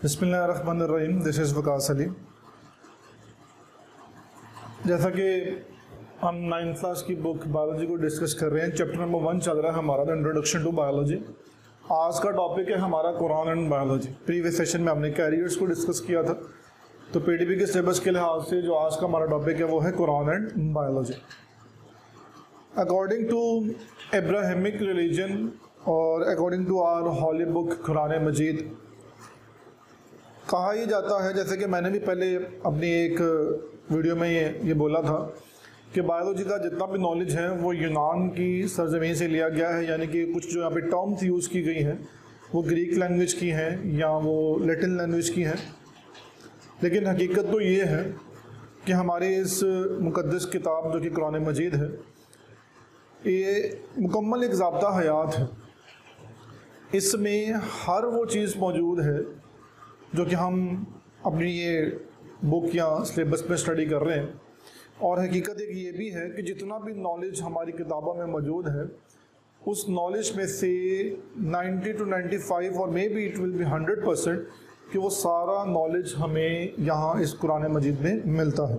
बिस्मिल्लाहिर्रहमानिर्रहीम। This is Waqas Ali. जैसा कि हम 9th क्लास की बुक बायोलॉजी को डिस्कस कर रहे हैं, चैप्टर नंबर 1 चल रहा है हमारा, द इंट्रोडक्शन टू बायोलॉजी। आज का टॉपिक है हमारा Quran and biology. Previous session में हमने कैरियर्स को डिस्कस किया था, तो पीडीपी के सिलेबस के लिहाज से जो आज का हमारा टॉपिक है वो है Quran and biology. According to Abrahamic religion और according to our holy book Quran Majeed, कहा यह जाता है, जैसे कि मैंने भी पहले अपनी एक वीडियो में ये बोला था कि बायोलॉजी का जितना भी नॉलेज है वो यूनान की सरजमीन से लिया गया है, यानी कि कुछ जो यहाँ पे टर्म्स यूज़ की गई हैं वो ग्रीक लैंग्वेज की हैं या वो लैटिन लैंग्वेज की हैं। लेकिन हकीकत तो ये है कि हमारे इस मुक़द्दस किताब जो कि कुरान मजीद है, ये मुकम्मल एक ज़ाब्ता हयात है। इसमें हर वो चीज़ मौजूद है जो कि हम अपनी ये बुक या सिलेबस में स्टडी कर रहे हैं। और हकीकत एक ये भी है कि जितना भी नॉलेज हमारी किताबों में मौजूद है, उस नॉलेज में से 90 to 95 और may be it will be 100% कि वो सारा नॉलेज हमें यहाँ इस कुरान मजीद में मिलता है।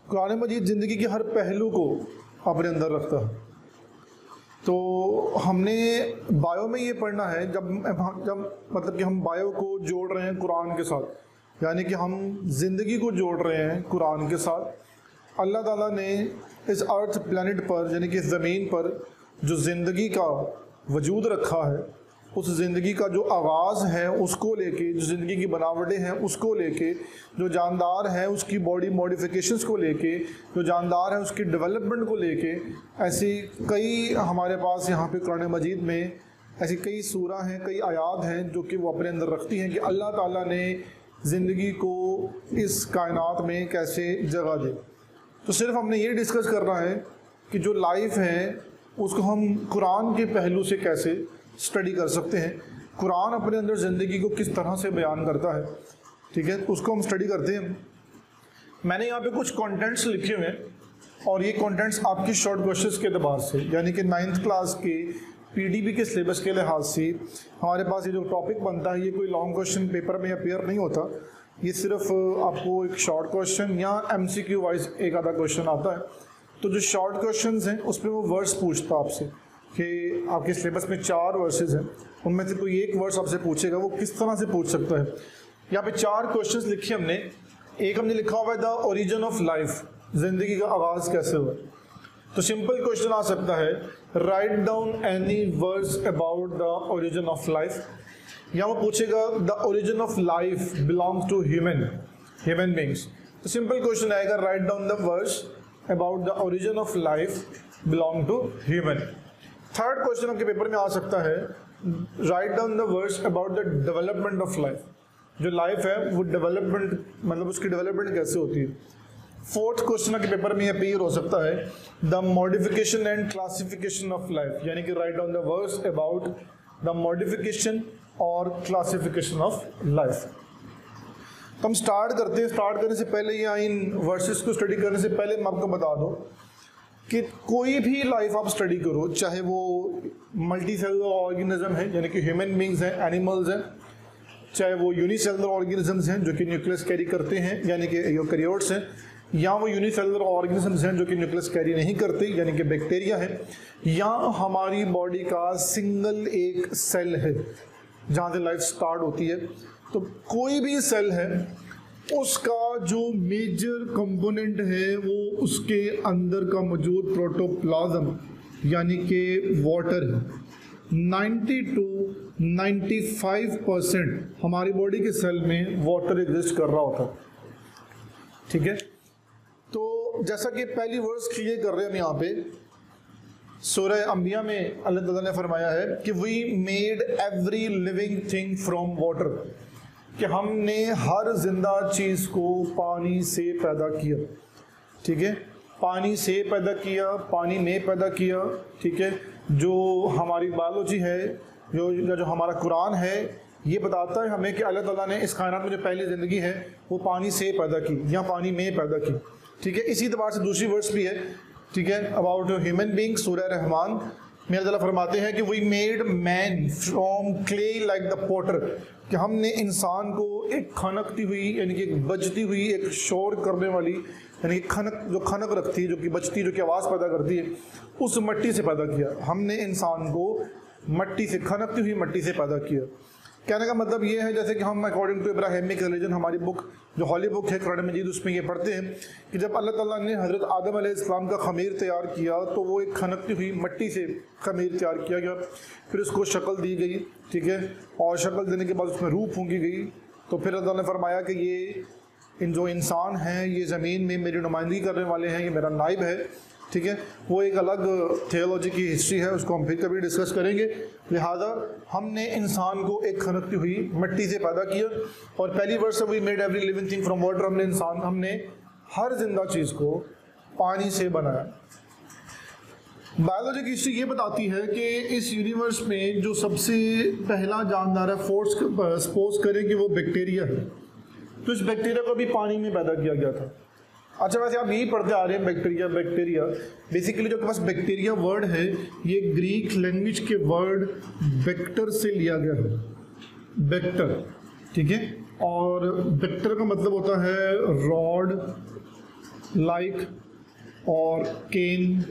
कुरान मजीद ज़िंदगी के हर पहलू को अपने अंदर रखता है। तो हमने बायो में ये पढ़ना है, जब मतलब कि हम बायो को जोड़ रहे हैं कुरान के साथ, यानी कि हम ज़िंदगी को जोड़ रहे हैं कुरान के साथ। अल्लाह ताला ने इस अर्थ प्लैनेट पर, यानी कि इस ज़मीन पर जो ज़िंदगी का वजूद रखा है, उस ज़िंदगी का जो आगाज़ है उसको लेके, जो ज़िंदगी की बनावटें हैं उसको लेके, जो जानदार है उसकी बॉडी मॉडिफिकेशंस को लेके, जो जानदार है उसकी डेवलपमेंट को लेके, ऐसी कई हमारे पास यहाँ पे कुरान मजीद में ऐसी कई सूरा हैं, कई आयात हैं जो कि वो अपने अंदर रखती हैं कि अल्लाह ताला ने ज़िंदगी को इस कायनात में कैसे जगह दे। तो सिर्फ हमने ये डिस्कस करना है कि जो लाइफ है उसको हम कुरान के पहलू से कैसे स्टडी कर सकते हैं, कुरान अपने अंदर ज़िंदगी को किस तरह से बयान करता है। ठीक है, उसको हम स्टडी करते हैं। मैंने यहाँ पे कुछ कंटेंट्स लिखे हुए हैं और ये कंटेंट्स आपकी शॉर्ट क्वेश्चंस के अतबार से, यानी कि 9th क्लास के पीडीपी के सिलेबस के लिहाज से हमारे पास ये जो टॉपिक बनता है, ये कोई लॉन्ग क्वेश्चन पेपर में अपीयर नहीं होता। ये सिर्फ आपको एक शॉर्ट क्वेश्चन या MCQ वाइज एक आधा क्वेश्चन आता है। तो जो शॉर्ट क्वेश्चंस हैं उस पर वो वर्ड्स पूछता है आपसे कि आपके सिलेबस में 4 वर्सेस हैं, उनमें से कोई एक वर्ड्स आपसे पूछेगा, वो किस तरह से पूछ सकता है। यहाँ पे 4 क्वेश्चंस लिखे हमने। एक हमने लिखा हुआ है द ओरिजिन ऑफ लाइफ, ज़िंदगी का आगाज़ कैसे हुआ। तो सिंपल क्वेश्चन आ सकता है, write down any words about the origin of life, या वो पूछेगा the origin of life belongs to human beings. तो सिंपल क्वेश्चन आएगा, write down the words about the origin of life belong to human. Third question आपके paper में आ सकता है, write down the words about the development of life. जो life है वो डेवलपमेंट, मतलब उसकी डेवलपमेंट कैसे होती है। फोर्थ क्वेश्चन के पेपर में अपीयर हो सकता है, the modification and classification of life, यानी कि right down the words about the modification और क्लासिफिकेशन ऑफ लाइफ। तो हम स्टार्ट करते हैं। स्टार्ट करने से पहले या इन वर्सेस को स्टडी करने से पहले मैं आपको बता दूं कि कोई भी लाइफ आप स्टडी करो, चाहे वो मल्टी सेलुलर ऑर्गेनिज्म है यानी कि ह्यूमन बींग्स हैं, एनिमल्स हैं, चाहे वो यूनिसेलुलर ऑर्गेनिजम्स हैं जो कि न्यूक्लियस कैरी करते हैं यानी कि यूकैरियोट्स हैं, या वो यूनिसेलुलर ऑर्गेनिजम्स हैं जो कि न्यूक्लियस कैरी नहीं करते यानी कि बैक्टीरिया है, या हमारी बॉडी का सिंगल एक सेल है जहाँ से लाइफ स्टार्ट होती है। तो कोई भी सेल है, उसका जो मेजर कंपोनेंट है वो उसके अंदर का मौजूद प्रोटोप्लाज्म यानी कि वाटर है। 90 to 95% हमारी बॉडी के सेल में वाटर एग्जिस्ट कर रहा होता है। ठीक है, तो जैसा कि पहली वर्स क्लियर कर रहे हैं हम यहाँ पे, सूरह अंबिया में अल्लाह ताला ने फरमाया है कि we made every living thing from water, कि हमने हर जिंदा चीज़ को पानी से पैदा किया। ठीक है, पानी से पैदा किया, पानी में पैदा किया। ठीक है, जो हमारी बायोलॉजी है, जो हमारा कुरान है, ये बताता है हमें कि अल्लाह ताला ने इस कायनात में जो पहली ज़िंदगी है वो पानी से पैदा की या पानी में पैदा की। ठीक है, इसी एतबार से दूसरी वर्स भी है, ठीक है, अबाउट ह्यूमन बींग, सूरह रहमान मेरा अल्लाह फरमाते हैं कि we made man from clay like the potter, कि हमने इंसान को एक खनकती हुई यानी कि एक बजती हुई, एक शोर करने वाली यानी कि खनक रखती है, जो कि बजती, जो कि आवाज़ पैदा करती है, उस मिट्टी से पैदा किया। हमने इंसान को मिट्टी से, खनकती हुई मिट्टी से पैदा किया। कहने का मतलब ये है जैसे कि हम अकॉर्डिंग टू इब्राहिमिक रिलीजन, हमारी बुक जो हॉली बुक है कुरान मजीद, उसमें ये पढ़ते हैं कि जब अल्लाह ताला ने हज़रत आदम अलैहिस्सलाम का खमीर तैयार किया तो वो एक खनकती हुई मिट्टी से खमीर तैयार किया गया, फिर उसको शक्ल दी गई, ठीक है, और शक्ल देने के बाद उसमें रूह फूंकी गई। तो फिर अल्लाह ने फरमाया कि ये जो इंसान हैं ये ज़मीन में मेरी नुमाइंदगी करने वाले हैं, ये मेरा नाइब है, ठीक है। वो एक अलग थियोलॉजी की हिस्ट्री है, उसको हम फिर कभी डिस्कस करेंगे। लिहाजा हमने इंसान को एक खनकती हुई मिट्टी से पैदा किया, और पहली वर्ड से we made every living thing from water, हमने हर जिंदा चीज़ को पानी से बनाया। बायोलॉजी की हिस्ट्री ये बताती है कि इस यूनिवर्स में जो सबसे पहला जानदार है, सपोज करें कि वो बैक्टीरिया है, तो इस बैक्टीरिया को भी पानी में पैदा किया गया था। अच्छा, वैसे आप यही पढ़ते आ रहे हैं बैक्टीरिया बेसिकली जो के पास बैक्टीरिया वर्ड है ये ग्रीक लैंग्वेज के वर्ड वेक्टर से लिया गया है, वेक्टर, ठीक है। और वेक्टर का मतलब होता है रॉड लाइक और केन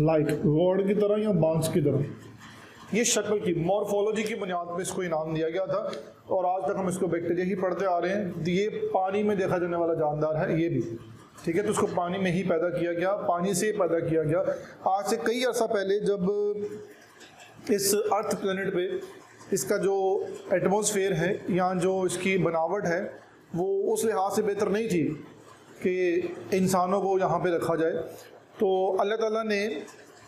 लाइक, रॉड की तरह या बांस की तरह। ये शक्ल की मॉर्फोलॉजी की बुनियाद पर इसको इनाम दिया गया था, और आज तक हम इसको बैक्टीरिया ही पढ़ते आ रहे हैं। ये पानी में देखा जाने वाला जानदार है ये भी, ठीक है। तो उसको पानी में ही पैदा किया गया, पानी से पैदा किया गया। आज से कई अर्सा पहले जब इस अर्थ प्लेनेट पे इसका जो एटमॉस्फेयर है या जो इसकी बनावट है वो उस लिहाज से बेहतर नहीं थी कि इंसानों को यहाँ पे रखा जाए, तो अल्लाह ताला ने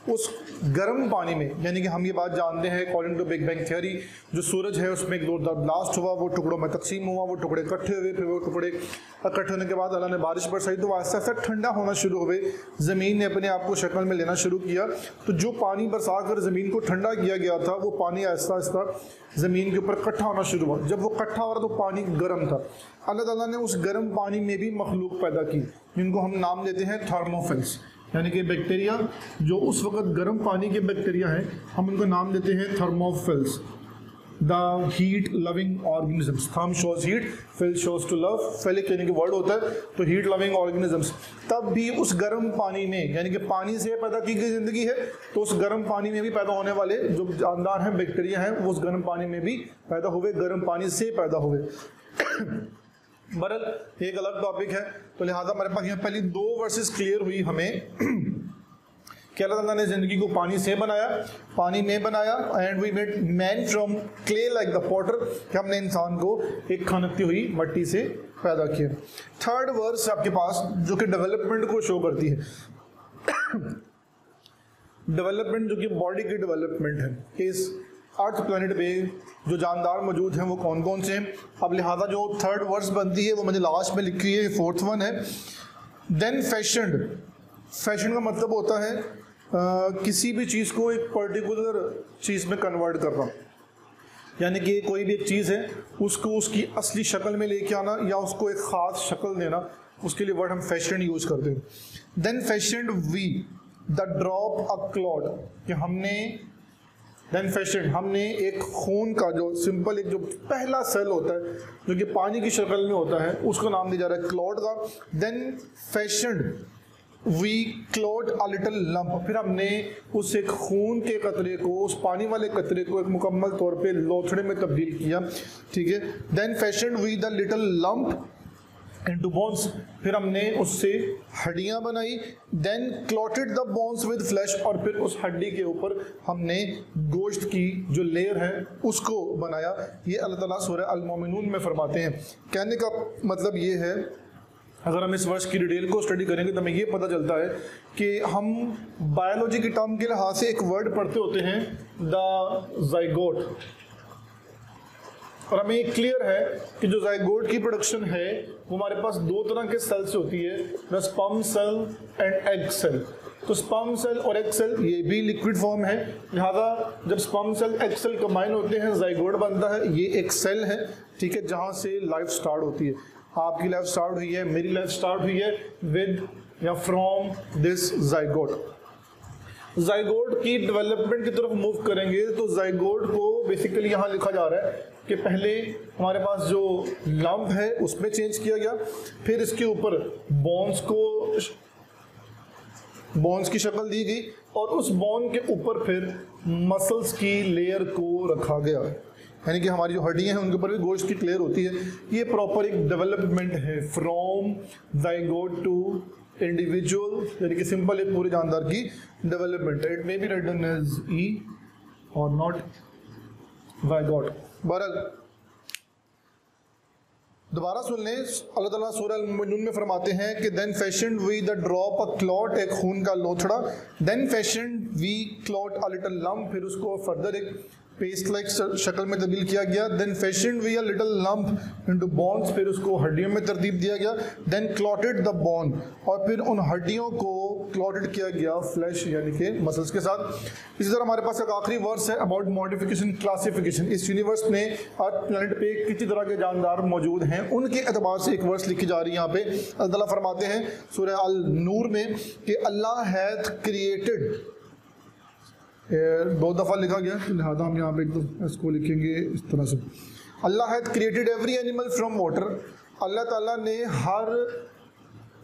उस गर्म पानी में, यानी कि हम ये बात जानते हैं according to big bang theory, जो सूरज है उसमें एक जोरदार ब्लास्ट हुआ, वो टुकड़ों में तकसीम हुआ, वो टुकड़े इकट्ठे हुए, फिर वो टुकड़े इकट्ठे होने के बाद अल्लाह ने बारिश बरसाई, तो आहिस्ता आहिस्ता ठंडा होना शुरू हुए, ज़मीन ने अपने आप को शक्ल में लेना शुरू किया। तो जो पानी बरसा कर ज़मीन को ठंडा किया गया था वो पानी आहिस्ता आहिस्ता ज़मीन के ऊपर इकट्ठा होना शुरू हुआ। जब वो इकट्ठा हो रहा तो पानी गर्म था, अल्लाह ताला ने उस गर्म पानी में भी मखलूक पैदा की जिनको हम नाम देते हैं थर्मोफिल्स, यानी कि बैक्टीरिया जो उस वक्त गर्म पानी के बैक्टीरिया हैं, हम उनको नाम देते हैं thermophiles, the heat loving organisms. Therm shows heat, phil shows to love, philic यानी कि वर्ड होता है, तो हीट लविंग ऑर्गेनिजम्स। तब भी उस गर्म पानी में, यानी कि पानी से पैदा की गई जिंदगी है, तो उस गर्म पानी में भी पैदा होने वाले जो जानदार हैं, बैक्टीरिया हैं, वो उस गर्म पानी में भी पैदा हुए, गर्म पानी से पैदा हुए। बरल एक अलग टॉपिक है, तो लिहाजा हमारे पास यहाँ पहली दो वर्सेस क्लियर हुई हमें कि अल्लाह ताला ने ज़िंदगी को पानी से बनाया, पानी में बनाया, and we made man from clay like the potter, कि हमने इंसान को एक खनकती हुई मिट्टी से पैदा किया। थर्ड वर्स आपके पास जो कि डेवलपमेंट को शो करती है, डेवलपमेंट जो कि बॉडी की डेवलपमेंट है कि इस अर्थ प्लेनेट पे जो जानदार मौजूद हैं वो कौन कौन से हैं। अब लिहाजा जो थर्ड वर्स बनती है वो मैंने लास्ट में लिखी है, फोर्थ वन है। देन फैशन्ड, फैशन का मतलब होता है किसी भी चीज़ को एक पर्टिकुलर चीज़ में कन्वर्ट करना, यानी कि कोई भी एक चीज़ है उसको उसकी असली शक्ल में लेके आना या उसको एक ख़ास शक्ल देना, उसके लिए वर्ड हम फैशन यूज़ करते हैं। Then fashioned we the drop a clot, कि हमने एक खून का जो सिंपल एक जो पहला सेल होता है जो कि पानी की शक्ल में होता है उसको नाम दिया जा रहा है क्लॉड का। Then fashioned we clot a little lump, फिर हमने उस एक खून के कतरे को, उस पानी वाले कतरे को एक मुकम्मल तौर पे लोथड़े में तब्दील किया, ठीक है। Then fashioned we the little lump into bones, फिर हमने उससे हड्डियां बनाई। Then clotted the bones with flesh, और फिर उस हड्डी के ऊपर हमने गोश्त की जो लेयर है उसको बनाया। ये अल्लाह ताला सूरह अल मोमिनून में फरमाते हैं। कहने का मतलब ये है, अगर हम इस वर्ष की डिटेल को स्टडी करेंगे तो हमें ये पता चलता है कि हम बायोलॉजी की टर्म के लिहाज से एक वर्ड पढ़ते होते हैं द ज़ाइगोट, और हमें एक क्लियर है कि जो ज़ाइगोट की प्रोडक्शन है वो हमारे पास दो तरह के सेल से होती है, the sperm cell and egg cell. तो स्पर्म सेल और एग सेल ये भी लिक्विड फॉर्म है, लिहाजा जब sperm cell egg cell combine होते हैं ज़ाइगोट बनता है। ये एक सेल है, ठीक है, जहाँ से लाइफ स्टार्ट होती है। आपकी लाइफ स्टार्ट हुई है, मेरी लाइफ स्टार्ट हुई है विद या फ्रॉम दिस ज़ाइगोट। जाइगोट की डेवलपमेंट की तरफ मूव करेंगे तो जाइगोट को बेसिकली यहाँ लिखा जा रहा है कि पहले हमारे पास जो लंप है उसमें चेंज किया गया, फिर इसके ऊपर बोन्स की शक्ल दी गई और उस बोन के ऊपर फिर मसल्स की लेयर को रखा गया, यानी कि हमारी जो हड्डियां हैं उनके ऊपर भी गोश्त की लेयर होती है। ये प्रॉपर एक डेवलपमेंट है फ्रॉम जाइगोट टू इंडिविजुअल, यानी कि सिंपल एक पूरे जानदार की डेवलपमेंट है। It may be written as ई और नॉट जाइगोट। बहरहाल दोबारा सुन लें, अल्लाह ताला सूरह अल-मुमिनून में फरमाते हैं कि then fashioned we the drop a clot, एक खून का लोथड़ा, then fashioned we clot a little lump, फिर उसको फर्दर एक पेस्ट लाइक शक्ल में तब्दील किया गया, then fashioned we a little lump into bones, फिर उसको हड्डियों में तरतीब दिया गया, देन क्लॉटेड द बोन, और फिर उन हड्डियों को क्लॉटेड किया गया फ्लैश यानी कि मसल्स के साथ। इसी तरह हमारे पास एक आखिरी वर्स है अबाउट मॉडिफिकेशन क्लासिफिकेशन। इस यूनिवर्स में अर्थ प्लैनेट पे कितनी तरह के जानदार मौजूद हैं उनके एतबार से एक वर्स लिखी जा रही है यहाँ पे। अल्लाह ताला फरमाते हैं सूरह अल नूर में कि अल्लाह हैथ क्रिएटेड, दो दफ़ा लिखा गया लिहाजा हम यहाँ पे एकदम इसको लिखेंगे इस तरह से, Allah hath created every animal from water, Allah ताला ने हर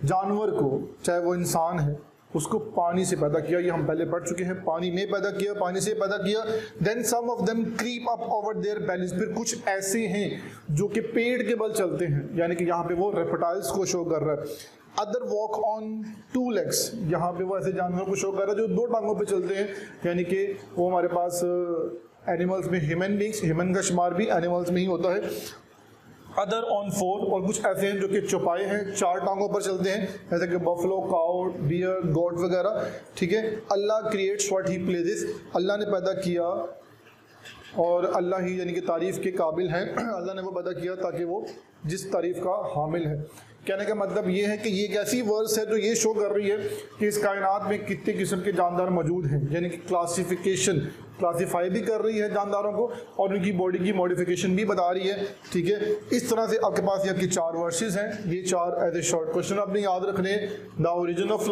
जानवर को, चाहे वो इंसान है, उसको पानी से पैदा किया। ये हम पहले पढ़ चुके हैं, पानी में पैदा किया, पानी से पैदा किया। Then some of them creep up over their bellies, फिर कुछ ऐसे हैं जो कि पेड़ के बल चलते हैं, यानी कि यहाँ पे वो रेप्टाइल्स को शो कर रहा है। Other walk on two legs, यहाँ पे वो ऐसे जानवर को शो कर रहा है जो दो टांगों पे चलते हैं, यानी कि वो हमारे पास एनिमल्स में ह्यूमन बींग्स, ह्यूमन का शुमार भी एनिमल्स में ही होता है। अदर ऑन फोर, और कुछ ऐसे हैं जो कि चौपाए हैं, चार टांगों पर चलते हैं, जैसे कि बफलो, काउ, डियर, गोट वगैरह। ठीक है, अल्लाह क्रिएट्स व्हाट ही प्लेजेस, अल्लाह ने पैदा किया और अल्लाह ही यानी कि तारीफ़ के काबिल हैं। अल्लाह ने वो पैदा किया ताकि वो जिस तारीफ़ का हामिल है। कहने का मतलब ये है कि ये एक ऐसी वर्स है जो ये शो कर रही है कि इस कायनात में कितने किस्म के जानदार मौजूद हैं, यानी कि क्लासीफाई भी कर रही है जानदारों को और उनकी बॉडी की मॉडिफिकेशन भी बता रही है। ठीक है, इस तरह से आपके पास ये आपकी चार वर्सेस हैं। ये चार एज ए शॉर्ट क्वेश्चन आपने याद रखने, the origin of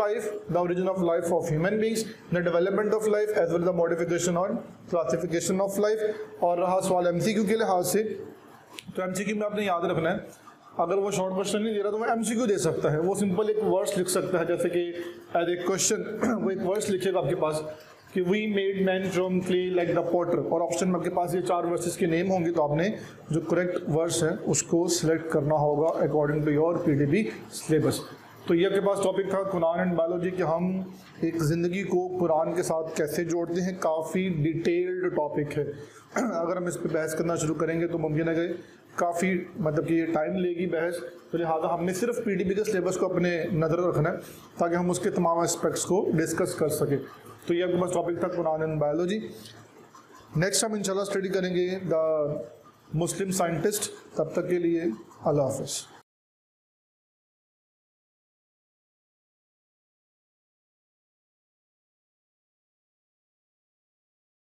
life of human beings, the development of life as well the modification और क्लासिफिकेशन ऑफ लाइफ। और रहा सवाल एमसीक्यू के लिहाज से, तो एमसीक्यू में आपने याद रखना है, अगर वो शॉर्ट क्वेश्चन नहीं दे रहा तो वो एमसीक्यू दे सकता है। वो सिंपल एक वर्ड्स लिख सकता है, जैसे कि एज ए क्वेश्चन वो एक वर्ड्स लिखेगा आपके पास कि we made man from clay like the potter, और ऑप्शन में आपके पास ये चार वर्सेस के नेम होंगे, तो आपने जो करेक्ट वर्स है उसको सिलेक्ट करना होगा according to your PDB syllabus. तो ये आपके पास टॉपिक था कुरान एंड बायोलॉजी, कि हम एक ज़िंदगी को कुरान के साथ कैसे जोड़ते हैं। काफ़ी डिटेल्ड टॉपिक है, अगर हम इस पर बहस करना शुरू करेंगे तो मुमकिन है कि काफ़ी मतलब कि ये टाइम लेगी बहस। तो लिहाजा हमने सिर्फ पीडीबी के सिलेबस को अपने नज़र रखना है ताकि हम उसके तमाम एस्पेक्ट्स को डिस्कस कर सकें। तो ये आपके पास टॉपिक था कुरान एंड बायोलॉजी। नेक्स्ट हम इंशाल्लाह स्टडी करेंगे द मुस्लिम साइंटिस्ट। तब तक के लिए अल्लाह हाफ़िज़।